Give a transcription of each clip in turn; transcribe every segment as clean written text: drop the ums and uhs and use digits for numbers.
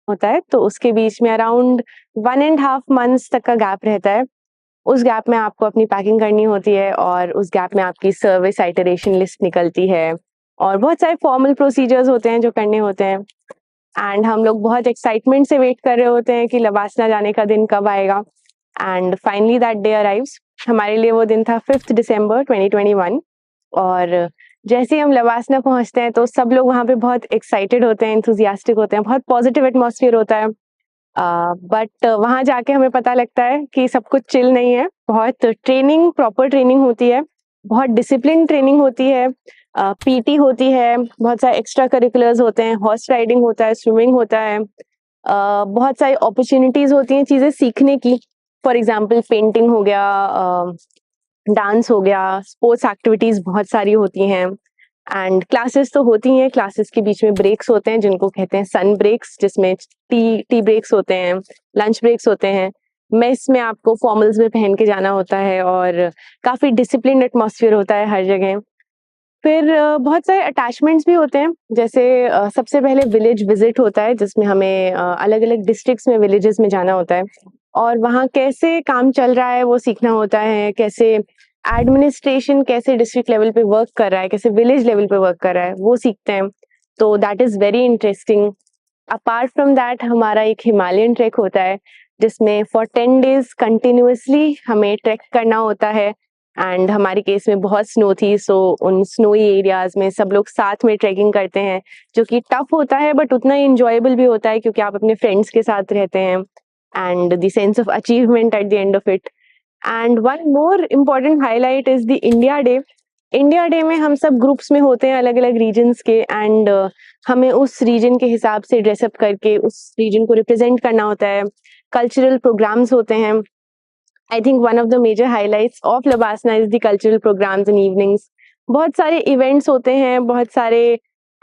होता है, तो उसके बीच में अराउंड 1.5 मंथ्स तक का गैप रहता है। उस गैप में आपको अपनी पैकिंग करनी होती है और उस गैप में आपकी सर्विस आइटरेशन लिस्ट निकलती है और बहुत सारे फॉर्मल प्रोसीजर्स होते हैं जो करने होते हैं। एंड हम लोग बहुत एक्साइटमेंट से वेट कर रहे होते हैं कि लबासना जाने का दिन कब आएगा। And finally that day arrives. हमारे लिए वो दिन था 5 दिसंबर 2021। और जैसे ही हम लबासना पहुंचते हैं तो सब लोग वहाँ पे बहुत एक्साइटेड होते हैं, एंथुजियास्टिक होते हैं, बहुत पॉजिटिव एटमॉस्फेयर होता है। बट वहाँ जाके हमें पता लगता है कि सब कुछ चिल नहीं है। बहुत ट्रेनिंग, प्रॉपर ट्रेनिंग होती है, बहुत डिसिप्लिन ट्रेनिंग होती है, पीटी होती है, बहुत सारे एक्स्ट्रा करिकुलर्स होते हैं, हॉर्स राइडिंग होता है, स्विमिंग होता है, बहुत सारी अपॉर्चुनिटीज होती हैं चीज़ें सीखने की। फॉर एग्जाम्पल पेंटिंग हो गया, डांस हो गया, स्पोर्ट्स एक्टिविटीज बहुत सारी होती हैं। एंड क्लासेस तो होती हैं, क्लासेस के बीच में ब्रेक्स होते हैं जिनको कहते हैं सन ब्रेक्स, जिसमें टी ब्रेक्स होते हैं, लंच ब्रेक्स होते हैं। मेस में आपको फॉर्मल्स में पहन के जाना होता है और काफ़ी डिसिप्लिन एटमॉस्फेयर होता है हर जगह। फिर बहुत सारे अटैचमेंट्स भी होते हैं, जैसे सबसे पहले विलेज विजिट होता है जिसमें हमें अलग अलग डिस्ट्रिक्ट्स में, विलेजेस में जाना होता है और वहाँ कैसे काम चल रहा है वो सीखना होता है, कैसे एडमिनिस्ट्रेशन कैसे डिस्ट्रिक्ट लेवल पे वर्क कर रहा है, कैसे विलेज लेवल पे वर्क कर रहा है, वो सीखते हैं। तो that is very interesting. Apart from that हमारा एक हिमालयन ट्रैक होता है जिसमें फॉर 10 डेज कंटिन्यूअसली हमें ट्रैक करना होता है। एंड हमारी केस में बहुत स्नो थी, सो उन स्नोई एरियाज में सब लोग साथ में ट्रैकिंग करते हैं, जो कि टफ होता है बट उतना ही इंजॉयबल भी होता है क्योंकि आप अपने फ्रेंड्स के साथ रहते हैं and the sense of achievement at the end of it. And one more important highlight is the India day. India day में हम सब ग्रुप्स में होते हैं अलग अलग रीजन्स के, एंड हमें उस रीजन के हिसाब से ड्रेसअप करके उस रीजन को रिप्रेजेंट करना होता है। कल्चरल प्रोग्राम्स होते हैं। I think one of the major highlights of LBSNAA is the cultural programmes in evenings. बहुत सारे इवेंट्स होते हैं, बहुत सारे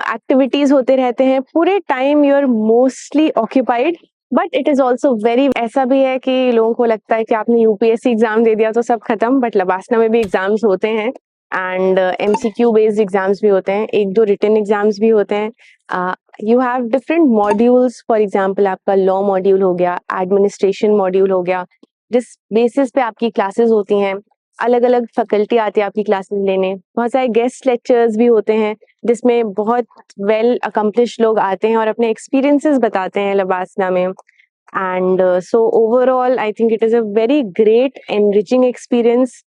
एक्टिविटीज होते रहते हैं, पूरे time you are mostly occupied. But it is also very, ऐसा भी है कि लोगों को लगता है कि आपने यूपीएससी एग्जाम दे दिया तो सब खत्म, बट लबासना में भी एग्जाम्स होते हैं एंड एमसीक्यू बेस्ड एग्जाम्स भी होते हैं, एक दो रिटन एग्जाम्स भी होते हैं। You have different modules, for example आपका लॉ मॉड्यूल हो गया, एडमिनिस्ट्रेशन मॉड्यूल हो गया, जिस बेसिस पे आपकी क्लासेस होती हैं। अलग अलग फैकल्टी आती है आपकी क्लासेस लेने, बहुत सारे गेस्ट लेक्चर्स भी होते हैं जिसमें बहुत वेल अकम्प्लिश लोग आते हैं और अपने एक्सपीरियंसेस बताते हैं लबासना में। And so overall I think it is a very great enriching experience.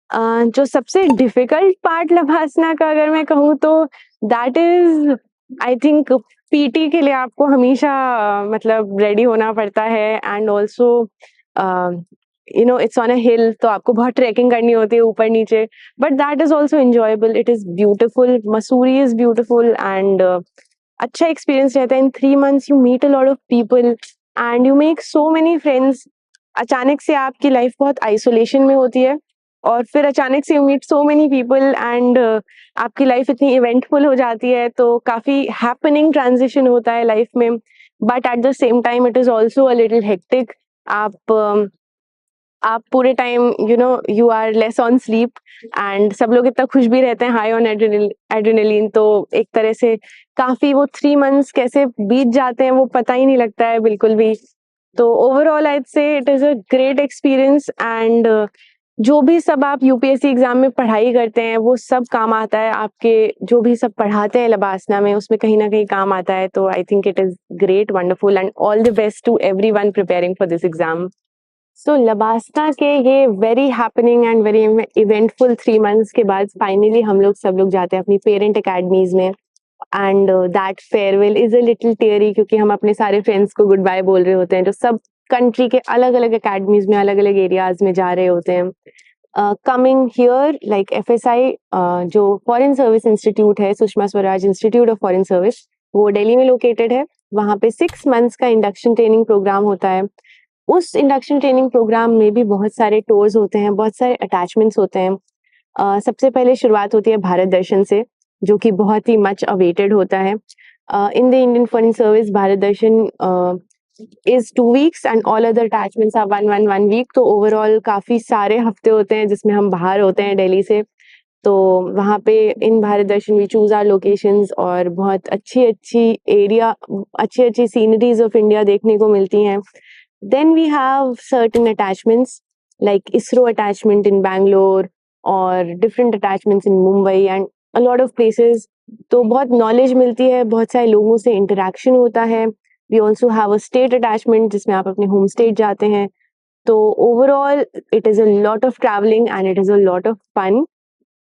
जो सबसे डिफिकल्ट पार्ट लबासना का अगर मैं कहूँ तो that is, I think, PT के लिए आपको हमेशा मतलब रेडी होना पड़ता है। And also it's on a hill, तो आपको बहुत ट्रैकिंग करनी होती है ऊपर नीचे, but that is also enjoyable. It is beautiful, Mussoorie is beautiful and अच्छा एक्सपीरियंस रहता है। In 3 months you meet a lot of people and you make so many friends. अचानक से आपकी लाइफ बहुत आइसोलेशन में होती है और फिर अचानक से you meet so many people and आपकी लाइफ इतनी इवेंटफुल हो जाती है, तो काफ़ी हैपनिंग ट्रांजिशन होता है लाइफ में। But at the same time it is also a little hectic. आप पूरे time you are less on sleep and सब लोग इतना खुश भी रहते हैं, हाई ऑन एड्रेनलिन। तो एक तरह से काफ़ी वो 3 months कैसे बीत जाते हैं वो पता ही नहीं लगता है बिल्कुल भी। तो ओवरऑल आई से it is a great experience and जो भी सब आप यूपीएससी एग्जाम में पढ़ाई करते हैं वो सब काम आता है। आपके जो भी सब पढ़ाते हैं लबासना में उसमें कहीं ना कहीं काम आता है। तो I think it is great, wonderful and all the best to everyone preparing for this exam. So LBSNAA के ये very happening and very eventful 3 months के बाद फाइनली हम लोग सब लोग जाते हैं अपनी पेरेंट अकेडमीज में। And that farewell is a little teary क्योंकि हम अपने सारे फ्रेंड्स को गुड बाय बोल रहे होते हैं जो सब कंट्री के अलग अलग अकेडमीज में, अलग अलग एरियाज में जा रहे होते हैं। कमिंग हियर लाइक एफएसआई, जो फॉरेन सर्विस इंस्टीट्यूट है, Sushma Swaraj institute of foreign service, वो दिल्ली में लोकेटेड है। वहाँ पे 6 months का इंडक्शन ट्रेनिंग प्रोग्राम होता है। उस इंडक्शन ट्रेनिंग प्रोग्राम में भी बहुत सारे टूर्स होते हैं, बहुत सारे अटैचमेंट्स होते हैं। सबसे पहले शुरुआत होती है भारत दर्शन से, जो कि बहुत ही मच अवेटेड होता है। In the Indian Foreign Service Bharat Darshan is 2 weeks and all other attachments are 1 week। तो ओवरऑल काफ़ी सारे हफ्ते होते हैं जिसमें हम बाहर होते हैं दिल्ली से। तो वहाँ पे इन भारत दर्शन वी चूज आवर लोकेशंस और बहुत अच्छी एरिया, अच्छी सीनरीज ऑफ इंडिया देखने को मिलती हैं। Then we have certain attachments like ISRO attachment in Bangalore और different attachments in Mumbai and a lot of places. तो बहुत नॉलेज मिलती है, बहुत सारे लोगों से इंटरेक्शन होता है। We also have a state attachment जिसमें आप अपने होम स्टेट जाते हैं। तो overall it is a lot of travelling and it is a lot of fun.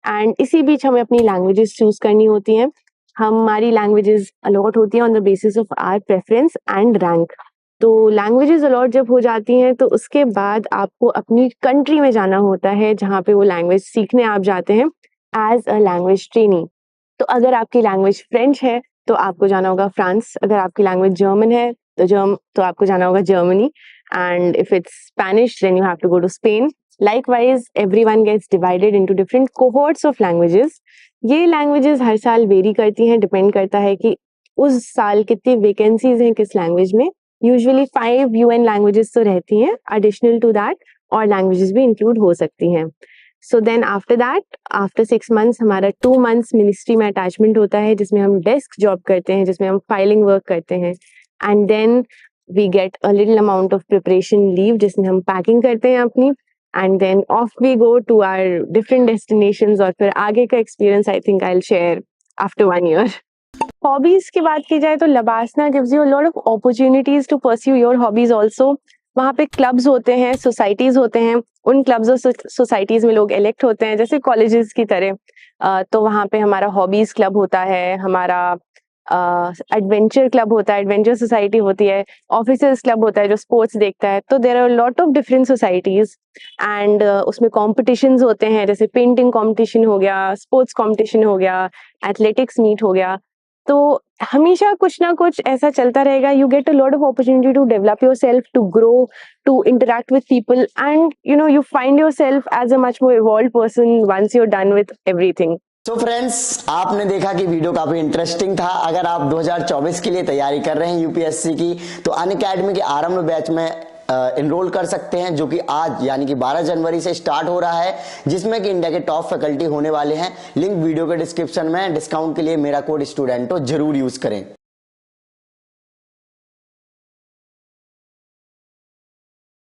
And इसी बीच हमें अपनी लैंग्वेजेस चूज करनी होती हैं। हमारी लैंग्वेजेस अलॉट होती हैं on the basis of our preference and rank. तो लैंग्वेजेस अलॉट जब हो जाती हैं तो उसके बाद आपको अपनी कंट्री में जाना होता है जहाँ पे वो लैंग्वेज सीखने आप जाते हैं एज अ लैंग्वेज ट्रेनी। तो अगर आपकी लैंग्वेज फ्रेंच है तो आपको जाना होगा फ्रांस, अगर आपकी लैंग्वेज जर्मन है तो आपको जाना होगा Germany, and if it's Spanish then you have to go to Spain. Likewise, everyone gets divided into different cohorts of languages. ये languages हर साल वेरी करती हैं, डिपेंड करता है कि उस साल कितनी वैकेंसीज हैं किस लैंग्वेज में। यूजुअली 5 UN लैंग्वेजेस तो रहती हैं, एडिशनल टू दैट और लैंग्वेजेस भी इंक्लूड हो सकती हैं। So then after that, after 6 months हमारा 2 months मिनिस्ट्री में अटैचमेंट होता है जिसमें हम डेस्क जॉब करते हैं, जिसमें हम फाइलिंग वर्क करते हैं। And then we get a little amount of preparation leave जिसमें हम पैकिंग करते हैं अपनी, and then off we go to our different destinations। और फिर आगे का experience I think I'll share after 1 year। Hobbies की बात की जाए तो LBSNAA gives you a lot of opportunities to pursue your hobbies also। वहाँ पे क्लब्स होते हैं, सोसाइटीज होते हैं, उन क्लब्स और सोसाइटीज में लोग इलेक्ट होते हैं जैसे कॉलेजेस की तरह। तो वहाँ पे हमारा हॉबीज क्लब होता है, हमारा एडवेंचर क्लब होता है, एडवेंचर सोसाइटी होती है, ऑफिसर्स क्लब होता है जो स्पोर्ट्स देखता है। तो there are lot of different societies and उसमें कॉम्पिटिशन्स होते हैं, जैसे पेंटिंग कॉम्पिटिशन हो गया, स्पोर्ट्स कॉम्पिटिशन हो गया, एथलेटिक्स मीट हो गया। तो हमेशा कुछ ना कुछ ऐसा चलता रहेगा। You get a lot of opportunity to develop yourself, to grow, to interact with people and you find yourself as a much more evolved person once you are done with everything. तो friends, आपने देखा कि video काफी interesting था। अगर आप 2024 के लिए तैयारी कर रहे हैं यूपीएससी की, तो अनअकैडमी के आरंभ बैच में एनरोल कर सकते हैं, जो कि आज यानी कि 12 जनवरी से स्टार्ट हो रहा है, जिसमें कि इंडिया के टॉप फैकल्टी होने वाले हैं। लिंक वीडियो के डिस्क्रिप्शन में। डिस्काउंट के लिए मेरा कोड स्टूडेंटो जरूर यूज करें।